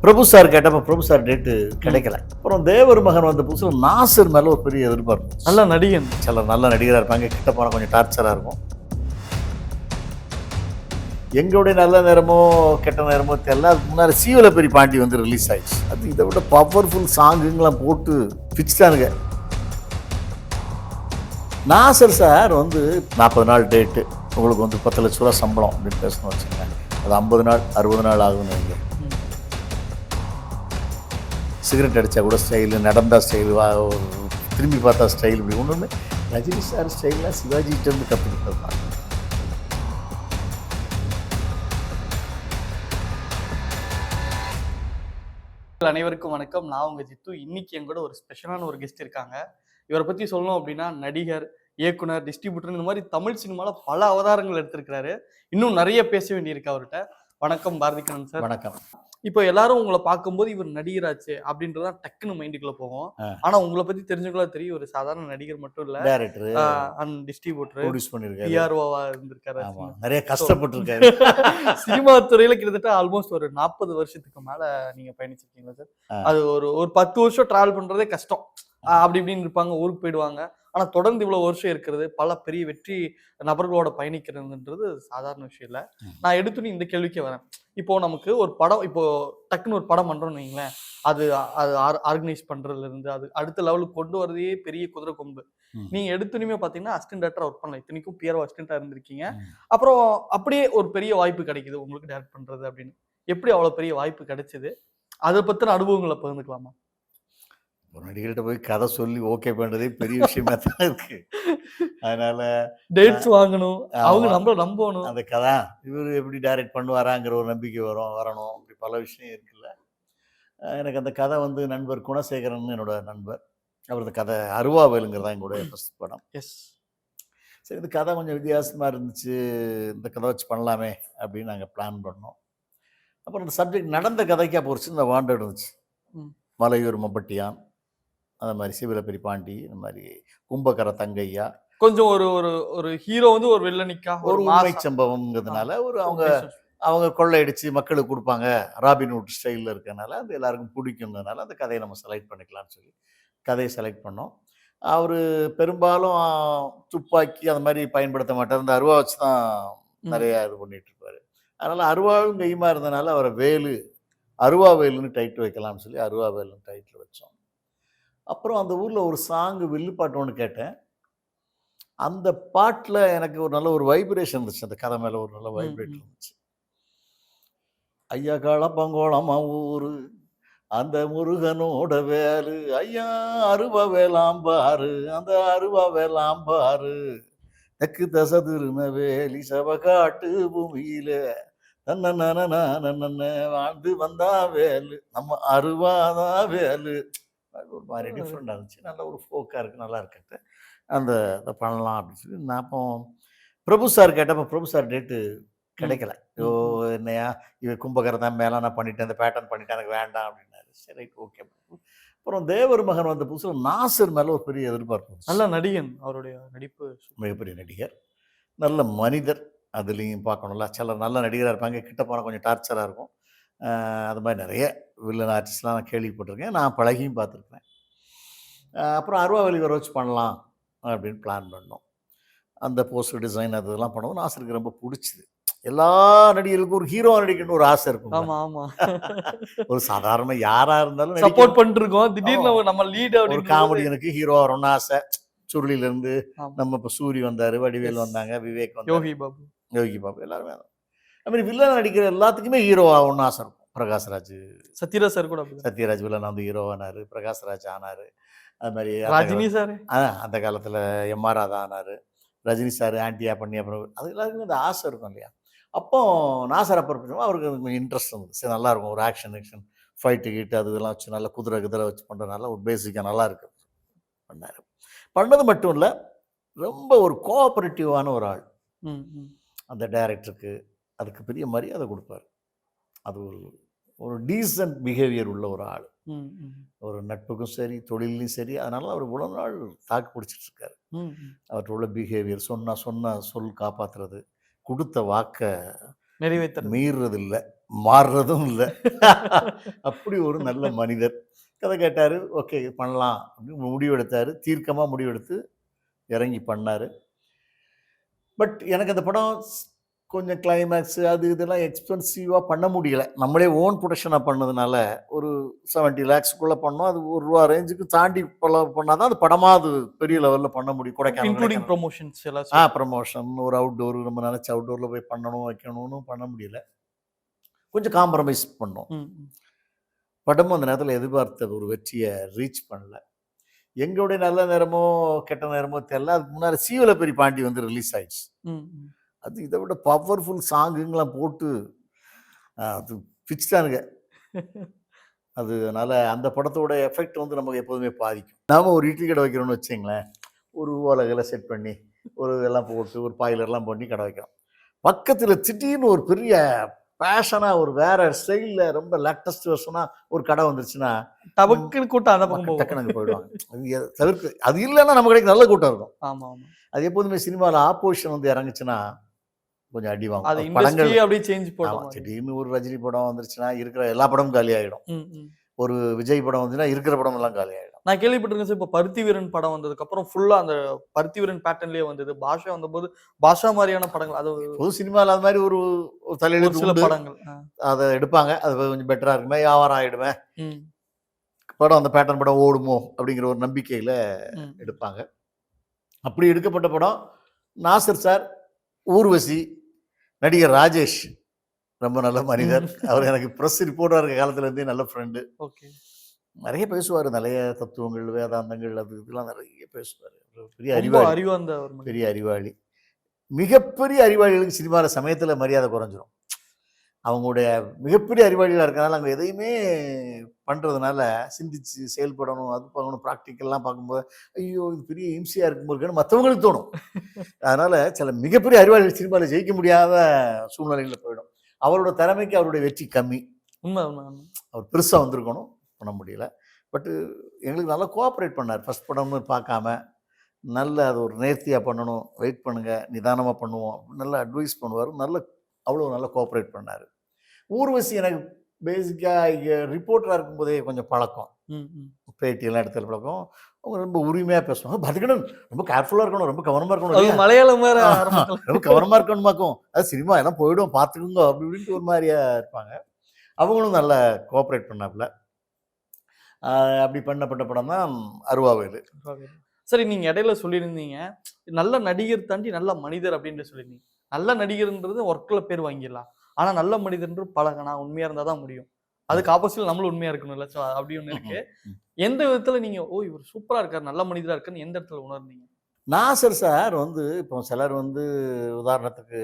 பிரபு sir கேட்டப்ப பிரபு sir date கிடைக்கல. அப்புறம் தேவர் மகன் வந்த புதுசுல நாசர் மேல ஒரு பெரிய எதிர்பார்ப்பு. நல்ல நடிகன், சில நல்ல நடிகராக இருப்பாங்க, கிட்ட போனால் கொஞ்சம் டார்ச்சராக இருக்கும். எங்களுடைய நல்ல நேரமோ கெட்ட நேரமோ தெரியல. அதுக்கு முன்னாடி சீவல பெரிய பாண்டி வந்து ரிலீஸ் ஆயிடுச்சு. அது இதை விட பவர்ஃபுல் சாங்குங்களாம் போட்டு பிச்சுட்டானுங்க. நாசர் சார் வந்து 40 நாள் டேட்டு, உங்களுக்கு வந்து 10 லட்ச ரூபா சம்பளம் அப்படின்னு பேசணும் வச்சுக்கோங்க. அது 50 நாள் 60 நாள் ஆகுன்னு வைங்க. சிகரெட் அடித்தா கூட ஸ்டைலு, நடந்தா ஸ்டைலு, திரும்பி பார்த்தா ஸ்டைல், இப்படி ஒன்றுமே ரஜினி சார் ஸ்டைல்லாம் சிவாஜிகிட்டேருந்து கற்றுக்கிட்டது தான். அனைவருக்கும் வணக்கம். நான் உங்க ஜித்து. இன்னைக்கு என் கூட ஒரு ஸ்பெஷலான ஒரு கெஸ்ட் இருக்காங்க. இவரை பத்தி சொல்லணும் அப்படின்னா நடிகர், இயக்குனர், டிஸ்ட்ரிபியூட்டர், இந்த மாதிரி தமிழ் சினிமால பல அவதாரங்கள் எடுத்திருக்கிறாரு. இன்னும் நிறைய பேச வேண்டியிருக்கு அவர்கிட்ட. வணக்கம் பாரதிகரன் சார். வணக்கம். இப்போ எல்லாரும் உங்களை பார்க்கும்போது இவர் நடிகராச்சு அப்படின்றதான் டக்குன்னு மைண்டுக்குள்ள போகும். ஆனா உங்களை பத்தி தெரிஞ்சுக்கலாம் தெரியும், ஒரு சாதாரண நடிகர் மட்டும் இல்ல, டைரக்டர் அண்ட் டிஸ்ட்ரிபியூட்டர், ப்ரொடியூஸ் பண்ணிருக்காரு, பிஆர்ஓவா இருந்திருக்காரு, நிறைய கஷ்டப்பட்டிருக்காரு. சினிமா துறையில கிட்டத்தட்ட ஆல்மோஸ்ட் ஒரு 40 வருஷத்துக்கு மேல நீங்க பயணிச்சிருக்கீங்களா சார்? அது ஒரு 10 வருஷம் டிராவல் பண்றதே கஷ்டம். அப்படி இப்படின்னு இருப்பாங்க, ஊருக்கு போயிடுவாங்க. ஆனா தொடர்ந்து இவ்வளவு வருஷம் இருக்கிறது, பல பெரிய வெற்றி நபர்களோட பயணிக்கிறதுன்றது சாதாரண விஷயம் இல்ல. நான் எடுத்துன்னு இந்த கேள்விக்கே வரேன். இப்போ நமக்கு ஒரு படம், இப்போ டக்குன்னு ஒரு படம் பண்றோம்னு வைங்களேன், அது ஆர்கனைஸ் பண்றதுல இருந்து அது அடுத்த லெவலுக்கு கொண்டு வரதே பெரிய குதிரை கொம்பு. நீங்க எடுத்துனுமே பாத்தீங்கன்னா அசிஸ்டன்ட் டைரக்டரா ஒர்க் பண்ணல, இத்தனைக்கும் பிஆர்ஓ அசிஸ்டன்டா இருந்திருக்கீங்க. அப்புறம் அப்படியே ஒரு பெரிய வாய்ப்பு கிடைக்குது உங்களுக்கு டைரக்ட் பண்றது அப்படின்னு. எப்படி அவ்வளவு பெரிய வாய்ப்பு கிடைச்சது? அதை பத்தின அனுபவங்களை பகிர்ந்துக்கலாமா? ஒரு நடிகர்கிட்ட போய் கதை சொல்லி ஓகே பண்ணுறதே பெரிய விஷயமா தான் இருக்கு. அதனால டேட்ஸ் வாங்கணும், அவங்க நம்மள நம்பணும், அந்த கதை இவர் எப்படி டைரக்ட் பண்ணுவாராங்கிற ஒரு நம்பிக்கை வரணும். அப்படி பல விஷயம் இருக்குல்ல. எனக்கு அந்த கதை வந்து நண்பர் குணசேகரன், என்னோட நண்பர், அவர் இந்த கதை அருவாவேலுங்கிறதா எங்களுடைய ஃபர்ஸ்ட் படம். எஸ். சரி, இந்த கதை கொஞ்சம் வித்தியாசமாக இருந்துச்சு, இந்த கதை வச்சு பண்ணலாமே அப்படின்னு நாங்கள் பிளான் பண்ணோம். அப்புறம் இந்த சப்ஜெக்ட் நடந்த கதைக்கா போச்சு. இந்த வாண்டட் இருந்துச்சு, மலையூர் மம்பட்டியான், அந்த மாதிரி சிவலப்பெரி பாண்டி, இந்த மாதிரி கும்பகர தங்கையா, கொஞ்சம் ஒரு ஒரு ஒரு ஹீரோ வந்து ஒரு வில்லனிக்கா ஒரு உண்மை சம்பவம்ங்கிறதுனால ஒரு அவங்க கொள்ளையடிச்சு மக்களுக்கு கொடுப்பாங்க, ராபின்ஹுட் ஸ்டைலில் இருக்கிறதுனால அது எல்லாருக்கும் பிடிக்குங்கிறதுனால அந்த கதையை நம்ம செலக்ட் பண்ணிக்கலாம்னு சொல்லி கதையை செலக்ட் பண்ணோம். அவர் பெரும்பாலும் துப்பாக்கி அந்த மாதிரி பயன்படுத்த மாட்டார், இந்த அருவா வச்சு தான் நிறையா இது பண்ணிட்டு இருப்பார். அதனால் அருவாவும் கையுமா இருந்தனால அவரை அருவா வேலுன்னு டைட்டில் வைக்கலாம்னு சொல்லி அருவா வேலுன்னு டைட்டில் வச்சோம். அப்புறம் அந்த ஊரில் ஒரு சாங்கு வில்லுப்பாட்டு ஒன்று கேட்டேன். அந்த பாட்டில் எனக்கு ஒரு நல்ல ஒரு வைப்ரேஷன் இருந்துச்சு, அந்த கதை மேலே ஒரு நல்ல வைப்ரேஷன் இருந்துச்சு. ஐயா காலப்பங்கோளம் ஊரு, அந்த முருகனோட வேலு, ஐயா அருவா வேலாம்பாரு, அந்த அருவா வேலாம்பாரு, தெற்கு தசை திருநவேலி சபகாட்டு பூமியில தன்ன வாழ்ந்து வந்தா வேலு, நம்ம அருவாதான் வேலு. ஒரு மாதிரி டிஃப்ரெண்டாக இருந்துச்சு, நல்ல ஒரு ஃபோக்காக இருக்குது, நல்லா இருக்குது, அந்த இதை பண்ணலாம் அப்படின்னு சொல்லி நான் அப்போ பிரபு சார் கேட்டப்போ பிரபு சார் டேட்டு கிடைக்கல. என்னையா இவன் கும்பகரை தான் மேலே நான் பண்ணிட்டேன், இந்த பேட்டர்ன் பண்ணிட்டேன், எனக்கு வேண்டாம் அப்படின்னாரு. சரி, ரைட், ஓகே. அப்புறம் தேவர் மகன் வந்த புதுசில் நாசர் மேலே ஒரு பெரிய எதிர்பார்ப்பு. நல்ல நடிகன், அவருடைய நடிப்பு மிகப்பெரிய நடிகர், நல்ல மனிதர். அதுலேயும் பார்க்கணும்ல, சில நல்ல நடிகராக இருப்பாங்க, கிட்ட போனால் கொஞ்சம் டார்ச்சராக இருக்கும். அது மாதிரி நிறைய வில்லன் ஆர்டிஸ்ட்லாம் நான் கேள்விப்பட்டிருக்கேன், நான் பழகியும் பார்த்துருக்கேன். அப்புறம் அருவாவெளி வர வச்சு பண்ணலாம் அப்படின்னு பிளான் பண்ணோம். அந்த போஸ்டர் டிசைன் அதெல்லாம் பண்ணுவோம். நாசருக்கு ரொம்ப பிடிச்சிது. எல்லா நடிகர்களுக்கும் ஒரு ஹீரோ நடிக்கணும்னு ஒரு ஆசை இருக்கும். ஆமா ஆமா. ஒரு சாதாரண யாரா இருந்தாலும் சப்போர்ட் பண்ணிருக்கோம், திடீர்னு நம்ம லீட் ஒரு காமெடியனுக்கு ஹீரோ வரணும்னு ஆசை. சுருளியிலேருந்து நம்ம இப்போ சூரி வந்தார், வடிவேல் வந்தாங்க, விவேக் வந்தாங்க, யோகி பாபு எல்லாருமே. அது மாதிரி வில்லன் நடிக்கிற எல்லாத்துக்குமே ஹீரோ ஆகணும்னு ஆசை இருக்கும். பிரகாஷ்ராஜ், சத்யராஜ் சார் கூட, சத்யராஜ் வில்லன் வந்து ஹீரோ ஆனார், பிரகாஷ்ராஜ் ஆனார். அது மாதிரி ரஜினி சார் அந்த காலத்தில் எம்ஆர் ராதா ஆனார், ரஜினி சார் ஆன்டியா பண்ணி, அப்புறம் அது எல்லாருக்குமே அந்த ஆசை இருக்கும் இல்லையா. அப்போ நாசர் அப்புறம் அவருக்கு கொஞ்சம் இன்ட்ரெஸ்ட் இருந்தது. சரி, நல்லாயிருக்கும், ஒரு ஆக்ஷன் ஃபைட்டு கீட்டு அது இதெல்லாம் வச்சு நல்லா குதிரை வச்சு பண்ணுறதுனால ஒரு பேசிக்காக நல்லா இருக்கு பண்ணார். பண்ணது மட்டும் இல்லை, ரொம்ப ஒரு கோஆப்ரேட்டிவான ஒரு ஆள். அந்த டைரக்டருக்கு அதுக்கு பெரிய மரியாதை கொடுப்பார். அது ஒரு டீசன்ட் பிஹேவியர் உள்ள ஒரு ஆள், ஒரு நட்புக்கும் சரி தொழிலையும் சரி. அதனால அவர் இவ்வளோ நாள் தாக்கு பிடிச்சிட்டு இருக்காரு. அவர்கிட்ட உள்ள பிஹேவியர், சொன்ன சொல் காப்பாற்றுறது, கொடுத்த வாக்கை நிறைவேற்ற மீறுறது இல்லை. மாறுறதும் இல்லை. அப்படி ஒரு நல்ல மனிதர். கதை கேட்டார், ஓகே பண்ணலாம் அப்படின்னு முடிவெடுத்தார். தீர்க்கமாக முடிவெடுத்து இறங்கி பண்ணார். பட் எனக்கு அந்த படம் கொஞ்சம் கிளைமேக்ஸு அது இதெல்லாம் எக்ஸ்பென்சிவாக பண்ண முடியல. நம்மளே ஓன் ப்ரொடக்ஷனாக பண்ணதுனால ஒரு 70 லேக்ஸ்க்குள்ளே பண்ணோம். அது ₹1 ரேஞ்சுக்கு தாண்டி பண்ணால் தான் அது படமாக அது பெரிய லெவலில் பண்ண முடியும். கொடைக்கானல் இன்க்ளூடிங் ப்ரொமோஷன்ஸ் எல்லாம் ப்ரமோஷன் ஒரு அவுட்டோர் நம்ம நினச்ச அவுட்டோரில் போய் பண்ணணும் வைக்கணும்னு பண்ண முடியல. கொஞ்சம் காம்ப்ரமைஸ் பண்ணோம். படமும் அந்த நேரத்தில் எதிர்பார்த்த ஒரு வெற்றியை ரீச் பண்ணல. எங்களுடைய நல்ல நேரமோ கெட்ட நேரமோ தெரியல. அதுக்கு முன்னாடி சீவலப்பெரி பாண்டி வந்து ரிலீஸ் ஆயிடுச்சு. அது இதை விட பவர்ஃபுல் சாங்குங்கெல்லாம் போட்டு அது பிச்சுட்டானுங்க. அதனால அந்த படத்தோட எஃபெக்ட் வந்து நமக்கு எப்போதுமே பாதிக்கும். நாம ஒரு இட்லி கடை வைக்கிறோம்னு வச்சுங்களேன், ஒரு ஓலகளை செட் பண்ணி ஒரு இதெல்லாம் போட்டு ஒரு பாய்லர்லாம் பண்ணி கடை வைக்கிறோம். பக்கத்தில் திடீர்னு ஒரு பெரிய பேஷனாக ஒரு வேற ஸ்டைலில் ரொம்ப லேட்டஸ்ட் வெர்ஷனாக ஒரு கடை வந்துருச்சுன்னா டபக்குன்னு கூட்டம் அந்த பக்கம் டக்குனு அங்கே போயிடுவாங்க. அது தவிர்க்கு அது இல்லைன்னா நம்ம கடைக்கு நல்ல கூட்டம் இருக்கும். ஆமா ஆமா. அது எப்போதுமே சினிமாவில் ஆப்போசிஷன் வந்து இறங்குச்சுன்னா கொஞ்சம் அடி வாங்கும். அது படங்கள் இண்டஸ்ட்ரி அப்படியே சேஞ்ச் போடும். திடீர்னு ஒரு ரஜினி படம் வந்துருச்சுன்னா இருக்கிற எல்லா படமும் காலி ஆகிடும். ஒரு விஜய் படம் வந்துச்சுன்னா இருக்கிற படம் எல்லாம் காலி ஆகிடும். நான் கேள்விப்பட்டிருக்கேன் சார், இப்போ பருத்தி வீரன் படம் வந்ததுக்கு அப்புறம் ஃபுல்லா அந்த பருத்தி வீரன் பேட்டர்ன்லயே வந்தது. பாஷா வந்தபோது பாஷா மாதிரியான படங்கள், அது பொது சினிமாவில் அது மாதிரி ஒரு தலையெழுத்து சில உண்டு. படங்கள் அதை எடுப்பாங்க. அது கொஞ்சம் பெட்டரா இருக்குமே, வியாபாரம் ஆகிடுமே, படம் அந்த பேட்டர்ன் படம் ஓடுமோ அப்படிங்கிற ஒரு நம்பிக்கையில எடுப்பாங்க. அப்படி எடுக்கப்பட்ட படம் நாசர் சார், ஊர்வசி, நடிகர் ராஜேஷ் ரொம்ப நல்ல மனிதர். அவர் எனக்கு ப்ரெஸ் ரிப்போர்ட்டாக இருக்க காலத்துலேருந்தே நல்ல ஃப்ரெண்டு. ஓகே. நிறைய பேசுவார், நிறைய தத்துவங்கள் வேதாந்தங்கள் அது இதெல்லாம் நிறைய பேசுவார். பெரிய அறிவாளி, பெரிய அறிவாளி. மிகப்பெரிய அறிவாளிகளுக்கு சினிமாவில் சமயத்தில் மரியாதை குறைஞ்சிரும். அவங்களுடைய மிகப்பெரிய அறிவாளிகளாக இருக்கிறனால அங்கே எதையுமே பண்ணுறதுனால சிந்திச்சு செயல்படணும், அது பார்க்கணும், ப்ராக்டிக்கல்லாம் பார்க்கும்போது ஐயோ இது பெரிய இம்சையாக இருக்கும்போதுன்னு மற்றவங்களுக்கு தோணும். அதனால் சில மிகப்பெரிய அறிவாளிகள் சினிமாவில் ஜெயிக்க முடியாத சூழ்நிலைகளில் போயிடும். அவரோட திறமைக்கு அவருடைய வெற்றி கம்மி. உண்மை உண்மை. அவர் பெருசாக வந்திருக்கணும், பண்ண முடியல. பட்டு எங்களுக்கு நல்லா கோஆப்ரேட் பண்ணார். ஃபஸ்ட் படம்னு பார்க்காம நல்ல அது ஒரு நேர்த்தியாக பண்ணணும், வெயிட் பண்ணுங்கள், நிதானமாக பண்ணுவோம், நல்லா அட்வைஸ் பண்ணுவார். அவ்வளோ நல்லா கோஆப்ரேட் பண்ணார். ஊர்வசி எனக்கு பேசிக்காக இங்கே ரிப்போர்ட்டராக இருக்கும்போதே கொஞ்சம் பழக்கம், பேட்டியெல்லாம் எடுத்த பழக்கம். அவங்க ரொம்ப உரிமையாக பேசுவாங்க. பார்த்துக்கணும், ரொம்ப கேர்ஃபுல்லாக இருக்கணும், ரொம்ப கவனமாக இருக்கணும், மலையாளம் ரொம்ப கவனமாக இருக்கணுமாக்கும், அது சினிமா எல்லாம் போயிடும் பார்த்துக்குங்க அப்படி இப்படின்ட்டு ஒரு மாதிரியா இருப்பாங்க. அவங்களும் நல்லா கோஆப்ரேட் பண்ணாப்புல. அப்படி பண்ணப்பட்ட படம் தான் அருவாவேலு. சரி, நீங்க இடையில சொல்லியிருந்தீங்க நல்ல நடிகர் தாண்டி நல்ல மனிதர் அப்படின்னு சொல்லியிருந்தீங்க. நல்ல நடிகர்ன்றது ஒர்க்ல பேர் வாங்கிடலாம், ஆனா நல்ல மனிதர்ன்ற பழகனா உண்மையா இருந்தா தான் முடியும். அதுக்கு ஆப்போசிட் நம்மளும் உண்மையா இருக்கணும்ல. ஸோ அப்படி ஒன்று இருக்கு. எந்த விதத்துல நீங்க இவர் சூப்பரா இருக்காரு, நல்ல மனிதரா இருக்காருன்னு எந்த இடத்துல உணர்ந்தீங்க? நாசர் சார் வந்து இப்போ சிலர் வந்து உதாரணத்துக்கு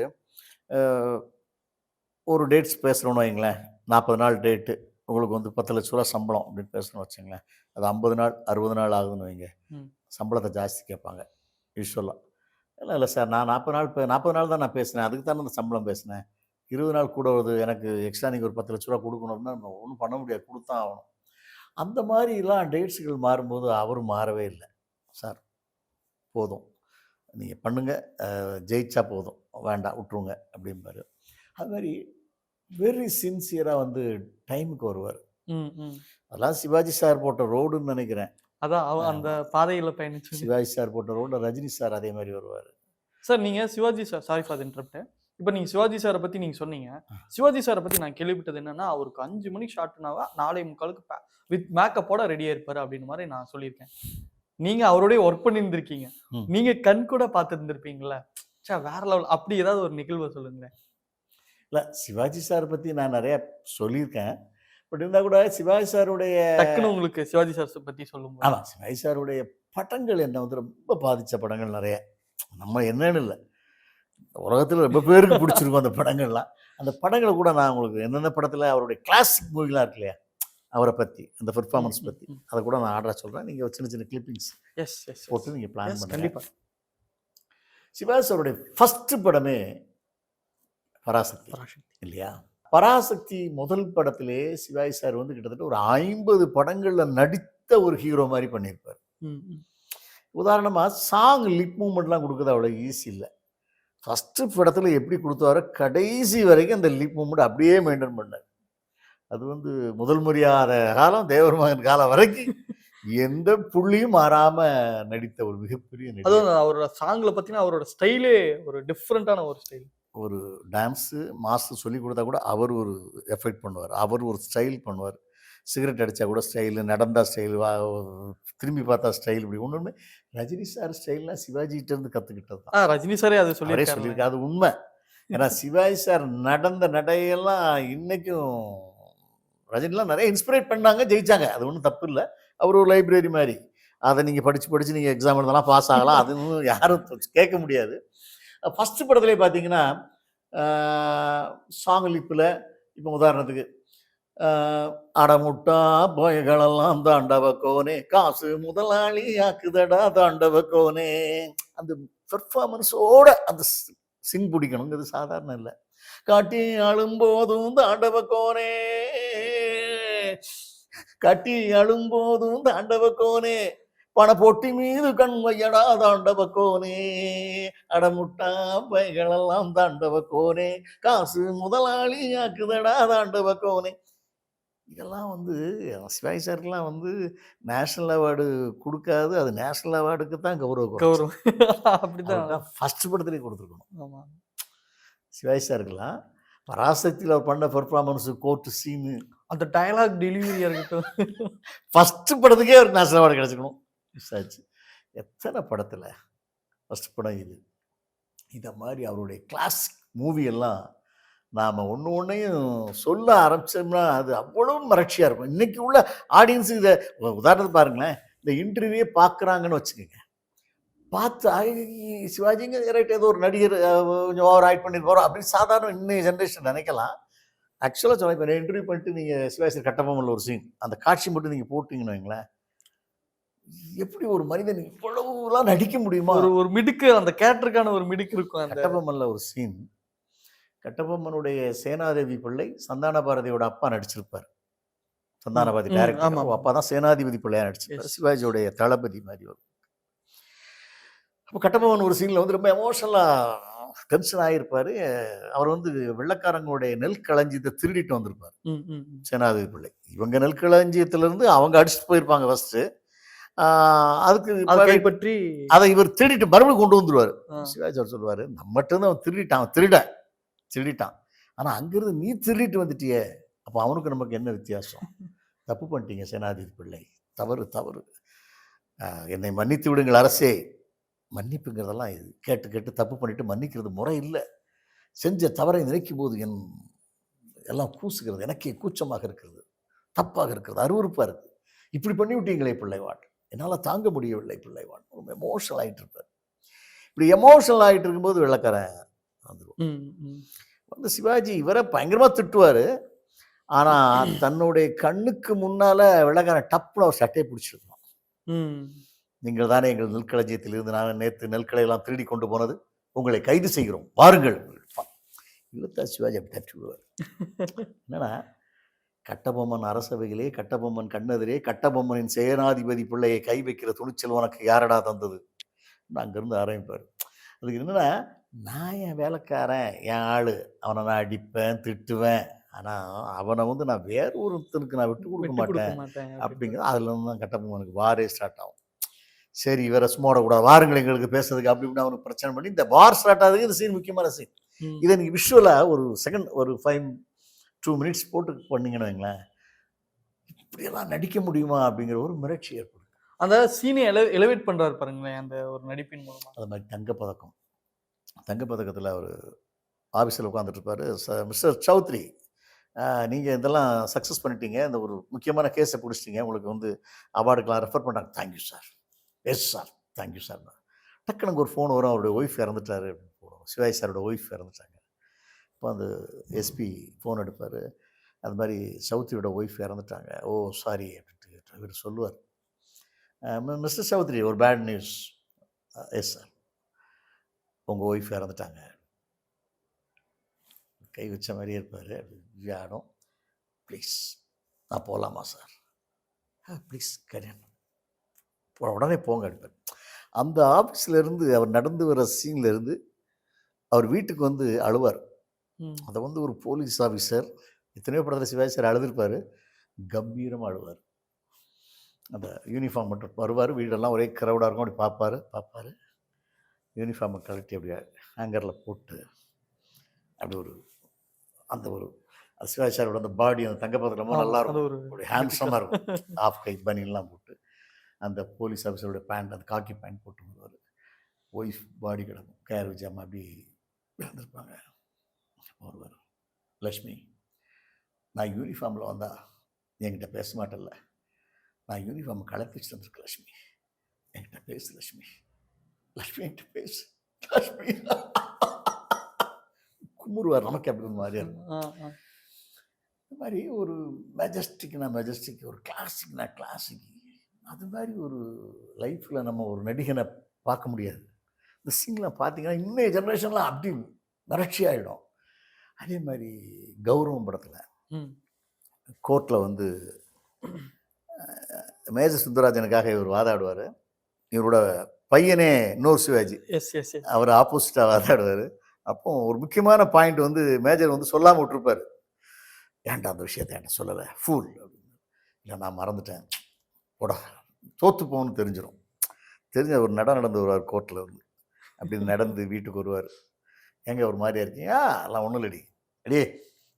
ஒரு டேட்ஸ் பேசுகிறோன்னு வைங்களேன், 40 நாள் டேட்டு, உங்களுக்கு வந்து 10 லட்ச ரூபா சம்பளம் அப்படின்னு பேசணும்னு வச்சுங்களேன். அது 50 நாள் 60 நாள் ஆகுதுன்னு வைங்க, சம்பளத்தை ஜாஸ்தி கேட்பாங்க யூஸ்வலாக. இல்லை சார், நான் 40 நாள் தான் நான் பேசினேன், அதுக்கு தானே அந்த சம்பளம் பேசினேன், 20 நாள் கூட வருது, எனக்கு எக்ஸ்ட்ரா நீங்கள் ஒரு 10 லட்ச ரூபா கொடுக்கணும் அப்படின்னா நம்ம ஒன்றும் பண்ண முடியாது, கொடுத்தான் ஆகணும். அந்த மாதிரிலாம் டேட்ஸுகள் மாறும்போது அவரும் மாறவே இல்லை. சார் போதும், நீங்கள் பண்ணுங்கள், ஜெயிச்சா போதும், வேண்டாம் விட்டுருங்க அப்படிம்பாரு. அது மாதிரி வெரி சின்சியராக வந்து டைமுக்கு வருவார். அதெல்லாம் சிவாஜி சார் போட்ட ரோடுன்னு நினைக்கிறேன். அதான் அந்த பாதையில் பயணிச்சு சிவாஜி சார் போட்ட ரோடு, ரஜினி சார் அதே மாதிரி வருவார். சார் நீங்கள் Shivaji sir, sorry for interrupt, இப்போ நீங்கள் சிவாஜி சாரை பற்றி நீங்கள் சொன்னீங்க. சிவாஜி சாரை பற்றி நான் கேள்விப்பட்டது என்னன்னா, அவருக்கு 5 மணிக்கு ஷார்ட்னாவா 4:45 வித் மேக்கப்போட ரெடியாக இருப்பார் அப்படின்னு மாதிரி நான் சொல்லியிருக்கேன். நீங்கள் அவரோடய ஒர்க் பண்ணியிருந்திருக்கீங்க, நீங்கள் கண் கூட பார்த்துருந்துருப்பீங்களா? சார் வேற லெவல், அப்படி ஏதாவது ஒரு நிகழ்வை சொல்லுங்களேன். இல்லை, சிவாஜி சார் பற்றி நான் நிறையா சொல்லியிருக்கேன். பட் இருந்தால் கூட சிவாஜி சாருடைய டக்குன்னு உங்களுக்கு சிவாஜி சார் பற்றி சொல்லுங்க. ஆமாம், சிவாஜி சாருடைய படங்கள் என்னை வந்து ரொம்ப பாதித்த படங்கள் நிறைய. நம்ம என்னன்னு இல்லை, உலகத்தில் ரொம்ப பேருக்கு பிடிச்சிருக்கும் அந்த படங்கள்லாம். அந்த படங்களை கூட நான் உங்களுக்கு எந்தெந்த படத்தில் அவருடைய கிளாசிக் மூவிலாம் இருக்கு இல்லையா, அவரை பற்றி அந்த பெர்ஃபார்மன்ஸ் பற்றி அதை கூட நான் ஆர்டராக சொல்கிறேன். நீங்கள் சின்ன சின்ன கிளிப்பிங்ஸ் போட்டு நீங்கள் பிளான் பண்ணுங்க. கண்டிப்பாக. சிவாஜி சாருடைய ஃபஸ்ட்டு படமே பராசக்தி இல்லையா? பராசக்தி முதல் படத்திலே சிவாஜி சார் வந்து கிட்டத்தட்ட ஒரு 50 படங்களில் நடித்த ஒரு ஹீரோ மாதிரி பண்ணியிருப்பார். உதாரணமாக சாங் லிப் மூமெண்ட்லாம் கொடுக்குறது அவ்வளோ ஈஸி இல்லை. ஃபஸ்ட்டு படத்தில் எப்படி கொடுத்தாரோ கடைசி வரைக்கும் அந்த லிப் மூமெண்ட் அப்படியே மெயின்டைன் பண்ணார். அது வந்து முதல் முறையாத காலம் தேவர் மகன் காலம் வரைக்கும் எந்த புள்ளியும் மாறாம நடித்த ஒரு மிகப்பெரிய நடிகர். அதுவும் அவரோட சாங்ல பார்த்தீங்கன்னா, அவரோட ஸ்டைலே ஒரு டிஃபரெண்டான ஒரு ஸ்டைல். ஒரு டான்ஸு, மாஸ்டர் சொல்லிக் கொடுத்தா கூட அவர் ஒரு எஃபெக்ட் பண்ணுவார். அவர் ஒரு ஸ்டைல் பண்ணுவார். சிகரெட் அடித்தா கூட ஸ்டைலு, நடந்தா ஸ்டைல், திரும்பி பார்த்தா ஸ்டைல், இப்படி ஒன்றுமே ரஜினி சார் ஸ்டைல்லாம் சிவாஜிகிட்டேருந்து கற்றுக்கிட்டது தான். ரஜினி சாரே அது அவரே சொல்லியிருக்காரு. சொல்லியிருக்காரு. அது உண்மை. ஏன்னா சிவாஜி சார் நடந்த நடையெல்லாம் இன்னைக்கும் ரஜினிலாம் நிறைய இன்ஸ்பிரேட் பண்ணாங்க, ஜெயிச்சாங்க. அது ஒன்றும் தப்பு இல்லை. அவர் ஒரு லைப்ரரி மாதிரி. அதை நீங்கள் படித்து நீங்கள் எக்ஸாம் எழுதலாம், பாஸ் ஆகலாம். அதுவும் யாரும் கேட்க முடியாது. ஃபஸ்ட்டு படத்துலேயே பார்த்தீங்கன்னா சாங் லிப்பில் இப்போ உதாரணத்துக்கு அடமுட்டா பயங்களெல்லாம் தாண்டவ கோனே, காசு முதலாளி ஆக்குதடா தாண்டவ கோனே, அந்த பெர்ஃபார்மன்ஸோட அந்த சிங் பிடிக்கணுங்கிறது சாதாரண இல்லை. காட்டி அழும்போதும் தாண்டவ கோனே, கட்டி அழும்போதும் தாண்டவ கோனே, பண பொட்டி மீது கண் வையடா தாண்டவ கோனே, அடமுட்டா பைகளெல்லாம் தாண்டவ கோனே, காசு முதலாளி ஆக்குதடா தாண்டவ கோனே. இதெல்லாம் வந்து சிவாஜி சாருக்கெல்லாம் வந்து நேஷ்னல் அவார்டு கொடுக்காது. அது நேஷ்னல் அவார்டுக்கு தான் கௌரவம். அப்படிதான் ஃபர்ஸ்ட் படத்துலேயே கொடுத்துருக்கணும். ஆமா. சிவாஜி சாருக்கெல்லாம் பராசக்தியில் அவர் பண்ண பெர்ஃபார்மன்ஸு, கோர்ட்டு சீனு, அந்த டயலாக் டெலிவரியா இருக்கட்டும், ஃபஸ்ட்டு படத்துக்கே அவருக்கு நேஷனல் அவார்டு கிடச்சிக்கணும். மிஸ் ஆச்சு. எத்தனை படத்தில் ஃபஸ்ட் படம் இது. இதை மாதிரி அவருடைய கிளாசிக் மூவி எல்லாம் நாம் ஒன்று ஒன்றையும் சொல்ல ஆரம்பித்தோம்னா அது அவ்வளோ மகிழ்ச்சியாக இருக்கும். இன்றைக்கி உள்ள ஆடியன்ஸு இதை உதாரணத்துக்கு பாருங்களேன், இந்த இன்டர்வியூவே பார்க்குறாங்கன்னு வச்சுக்கோங்க. பார்த்து சிவாஜிங்க ரைட் ஏதோ ஒரு நடிகர் கொஞ்சம் ஓவர் ஆக்ட் பண்ணி போகிறோம் அப்படின்னு சாதாரண இன்னும் ஜென்ரேஷன் நினைக்கலாம். ஆக்சுவலாக சொல்ல இப்போ இன்டர்வியூ பண்ணிட்டு நீங்கள் சிவாஜி கட்டபொம்மனில் ஒரு சீன், அந்த காட்சி மட்டும் நீங்கள் போட்டிங்கன்னு வைங்களேன், எப்படி ஒரு மனிதன் இவ்வளவுலாம் நடிக்க முடியுமா? ஒரு மிடுக்கு, அந்த கேரக்டருக்கான ஒரு மிடுக்கு இருக்கும். அந்த கட்டபொம்மனில் ஒரு சீன், கட்டபொம்மனுடைய சேனாதிபதி பிள்ளை சந்தான பாரதியோட அப்பா நடிச்சிருப்பார். சந்தானபாதி டைரக்டர் அப்பா தான் சேனாதிபதி பிள்ளையா நடிச்சிருப்பார். சிவாஜியோடைய தளபதி மாதிரி வரும். அப்போ கட்டபொம்மன் ஒரு சீனில் வந்து ரொம்ப எமோஷனலாக டென்ஷன் ஆகியிருப்பார். அவர் வந்து வெள்ளக்காரங்களுடைய நெல் களஞ்சியத்தை திருடிட்டு வந்திருப்பார் சேனாதிபதி பிள்ளை. இவங்க நெல் களஞ்சியத்திலேருந்து அவங்க அடிச்சுட்டு போயிருப்பாங்க ஃபஸ்ட்டு. அதுக்கு கைப்பற்றி அதை இவர் திருடிட்டு மறுபடியும் கொண்டு வந்துருவார். சிவாஜி அவர் சொல்லுவார், நம்மகிட்ட அவன் திருடிட்டான், ஆனால் அங்கிருந்து நீ திருடிட்டு வந்துட்டியே, அப்போ அவனுக்கு நமக்கு என்ன வித்தியாசம்? தப்பு பண்ணிட்டீங்க சேனாதிபதி பிள்ளை, தவறு, என்னை மன்னித்து விடுங்கள் அரசே. மன்னிப்புங்கிறதெல்லாம் இது கேட்டு தப்பு பண்ணிட்டு மன்னிக்கிறது முறை இல்லை. செஞ்ச தவறை நினைக்கும் போது என் எல்லாம் கூசுகிறது, எனக்கே கூச்சமாக இருக்கிறது, தப்பாக இருக்கிறது, அருவருப்பாக இருக்குது. இப்படி பண்ணி விட்டீங்களே பிள்ளைவான், என்னால் தாங்க முடியவில்லை பிள்ளைவான். ரொம்ப எமோஷனல் ஆகிட்டு இருப்பார். இப்படி எமோஷனல் ஆகிட்டு இருக்கும்போது வெள்ளக்காரன் வந்துடுவோம். வந்து சிவாஜி இவரை பயங்கரமாக திட்டுவார். ஆனால் தன்னுடைய கண்ணுக்கு முன்னால் வெள்ளக்காரன் டப்புன்னு அவர் சட்டையை பிடிச்சிருக்கணும். நீங்கள் தானே எங்கள் நெற்களஞ்சியத்தில் இருந்து நான் நேற்று நெற்களையெல்லாம் திருடி கொண்டு போனது, உங்களை கைது செய்கிறோம், வாருங்கள். இழுத்தா சிவாஜி அப்படி தட்டி விடுவார். என்னன்னா, கட்டபொம்மன் அரசவையிலே, கட்டபொம்மன் கண்ணெதிரே, கட்டபொம்மனின் சேனாதிபதி பிள்ளையை கை வைக்கிற துணிச்சல் உனக்கு யாரடா தந்தது? அங்கேருந்து ஆரம்பிப்பார். அதுக்கு என்னன்னா, நான் என் வேலைக்காரன், என் ஆள், அவனை நான் அடிப்பேன், திட்டுவேன், ஆனால் அவனை வந்து நான் வேற ஒருத்தனுக்கு நான் விட்டு கொடுக்க மாட்டேன் அப்படிங்கிறது. அதுலேருந்து தான் கட்டபொம்மனுக்கு வாரே ஸ்டார்ட் ஆகும். சரி இவரை சும்மா விடக்கூடாது, வாருங்கள் எங்களுக்கு பேசுறதுக்கு அப்படி இப்படின்னு அவனுக்கு பிரச்சனை பண்ணி இந்த வார் ஸ்டார்ட் ஆகுது. இந்த சீன் முக்கியமான சீன். இதை நீங்கள் விஷுவலாக ஒரு செகண்ட், ஒரு 2 மினிட்ஸ் போட்டு பண்ணிங்கன்னு வைங்களேன், இப்படியெல்லாம் நடிக்க முடியுமா அப்படிங்கிற ஒரு மிரட்சி ஏற்படும். அந்த சீனை எலிவேட் பண்ணுறாரு பாருங்களேன், அந்த ஒரு நடிப்பின் மூலமாக. அது மாதிரி தங்கப்பதக்கத்தில் அவர் ஆஃபீஸில் உட்காந்துட்டு இருப்பார். மிஸ்டர் சௌத்ரி, நீங்கள் இதெல்லாம் சக்ஸஸ் பண்ணிட்டீங்க, இந்த ஒரு முக்கியமான கேஸை பிடிச்சிட்டிங்க, உங்களுக்கு வந்து அவார்டுக்கெலாம் ரெஃபர் பண்ணுறாங்க. Thank you sir. Yes sir, thank you sir. டக்குனு ஒரு ஃபோன் வரும், அவருடைய ஒய்ஃப் இறந்துட்டாரு அப்படின்னு போடுவோம். சிவாஜி சாரோட ஒய்ஃப் இறந்துட்டாங்க. இப்போ அந்த எஸ்பி ஃபோன் எடுப்பார், அது மாதிரி சௌத்ரியோட ஒய்ஃப் இறந்துட்டாங்க, ஓ சாரி அப்படின்ட்டு இவர் சொல்லுவார். மிஸ்டர் சௌத்ரி, ஒரு பேட் நியூஸ். எஸ் சார், உங்கள் ஒய்ஃப் இறந்துட்டாங்க. கை வச்ச மாதிரியே இருப்பார். வியாடம், ப்ளீஸ் நான் போகலாமா சார்? ப்ளீஸ் கல்யாணம் உடனே போங்க அடிப்பார். அந்த ஆஃபீஸ்லேருந்து அவர் நடந்து வர சீன்லேருந்து அவர் வீட்டுக்கு வந்து அழுவார். ம். அதை வந்து ஒரு போலீஸ் ஆஃபீஸர் எத்தனையோ படத்தில் சிவாஜி சார் அழுதுருப்பார், கம்பீரமாக அழுவார். அந்த யூனிஃபார்ம் மட்டும் வருவார், வீடெல்லாம் ஒரே க்ரௌடாக இருக்கும், அப்படி பார்ப்பார், யூனிஃபார்மை கழட்டி அப்படியே ஹேங்கரில் போட்டு அப்படி ஒரு அந்த ஒரு சிவாஜி சாரோட அந்த பாடி அந்த தங்கப்பதத்தில் ரொம்ப நல்லா அது இருக்கும், ஒரு அப்படி ஹேண்ட்ஸமாக இருக்கும், ஆஃப் கை பனியன்லாம் போட்டு அந்த போலீஸ் ஆஃபீஸரோட பேண்ட், அந்த காக்கி பேண்ட் போட்டு வருவார். ஒய்ஃப் பாடி கிடக்கும், கேர் விஜயம்மா அப்படி இருந்திருப்பாங்க. வருவார், லக்ஷ்மி நான் யூனிஃபார்மில் வந்தா என்கிட்ட பேச மாட்டேன்ல, நான் யூனிஃபார்மை கலத்தி வச்சுட்டு வந்திருக்கேன் லக்ஷ்மி, என்கிட்ட பேசு லக்ஷ்மி, லக்ஷ்மி என்கிட்ட பேசு லக்ஷ்மி. குமுறுவார், நமக்கு அப்படி ஒரு மாதிரியா இருக்கும். இந்த மாதிரி ஒரு மெஜஸ்டிக், ஒரு கிளாசிக், அது மாதிரி ஒரு லைஃப்பில் நம்ம ஒரு நடிகனை பார்க்க முடியாது. இந்த சீன்லாம் பார்த்தீங்கன்னா இன்னைய ஜென்ரேஷன்லாம் அப்படி வறட்சி ஆகிடும். அதே மாதிரி கௌரவம் படத்தில் கோர்ட்டில் வந்து மேஜர் சுந்தரராஜனுக்காக இவர் வாதாடுவார். இவரோட பையனே இன்னொரு சிவாஜி, அவர் ஆப்போசிட்டாக வாதாடுவார். அப்போ ஒரு முக்கியமான பாயிண்ட் வந்து மேஜர் வந்து சொல்லாமல் விட்டுருப்பார். ஏன்டா அந்த விஷயத்தை என்கிட்ட சொல்லலை, ஃபூல் அப்படின்னு. இல்லை நான் மறந்துட்டேன், போட தோற்று போகணும்னு தெரிஞ்சிடும். தெரிஞ்ச ஒரு நடந்து வருவார் கோர்ட்டில் வந்து, அப்படி நடந்து வீட்டுக்கு வருவார். எங்கே ஒரு மாதிரியா இருக்கீங்க, எல்லாம் ஒன்றும் இல்லடி, அடியே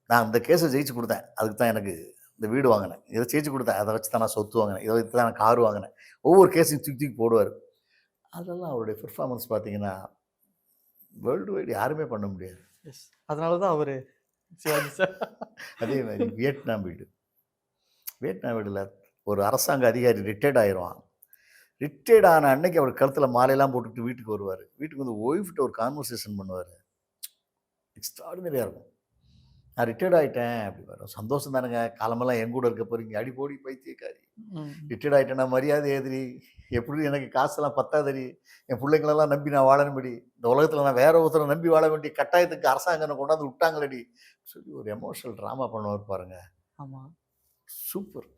நான் இந்த கேஸை ஜெயிச்சு கொடுத்தேன், அதுக்கு தான் எனக்கு இந்த வீடு வாங்கினேன், இதை ஜெயிச்சு கொடுத்தேன், அதை வச்சு தான் நான் சொத்து வாங்கினேன், இதை வச்சு தான் நான் கார் வாங்கினேன், ஒவ்வொரு கேஸையும் தூக்கி போடுவார். அதெல்லாம் அவருடைய பெர்ஃபார்மன்ஸ் பார்த்தீங்கன்னா வேர்ல்டு வைடு யாருமே பண்ண முடியாது. அதனால தான் அவர் சிவாஜி சார். அதே மாதிரி வியட்நாம் வீடில் ஒரு அரசாங்க அதிகாரி ரிட்டையர்ட் ஆயிடுவான். ரிட்டையர்ட் ஆன அன்னைக்கு அவர் கழுத்தில் மாலையெல்லாம் போட்டுட்டு வீட்டுக்கு வருவார். வீட்டுக்கு வந்து ஒய்ஃப்கிட்ட ஒரு கான்வர்சேஷன் பண்ணுவார், எக்ஸ்ட்ராடினரியாக இருக்கும். நான் ரிட்டையர்ட் ஆகிட்டேன் அப்படி வரும், சந்தோஷம் தானுங்க, காலமெல்லாம் என் கூட இருக்க போகிறீங்க, அடி போடி பைத்தியக்காரி, ரிட்டையர்ட் ஆகிட்டேன்னா மரியாதை ஏதிரி, எப்படி எனக்கு காசெல்லாம் பத்தாதடி, என் பிள்ளைங்களெல்லாம் நம்பி நான் வாழணும்படி, இந்த உலகத்தில் நான் வேற ஒருத்தரை நம்பி வாழ வேண்டிய கட்டாயத்துக்கு அரசாங்கம் கொண்டாந்து விட்டாங்களடி சொல்லி ஒரு எமோஷனல் ட்ராமா பண்ணுவார் பாருங்க. ஆமாம், சூப்பர்.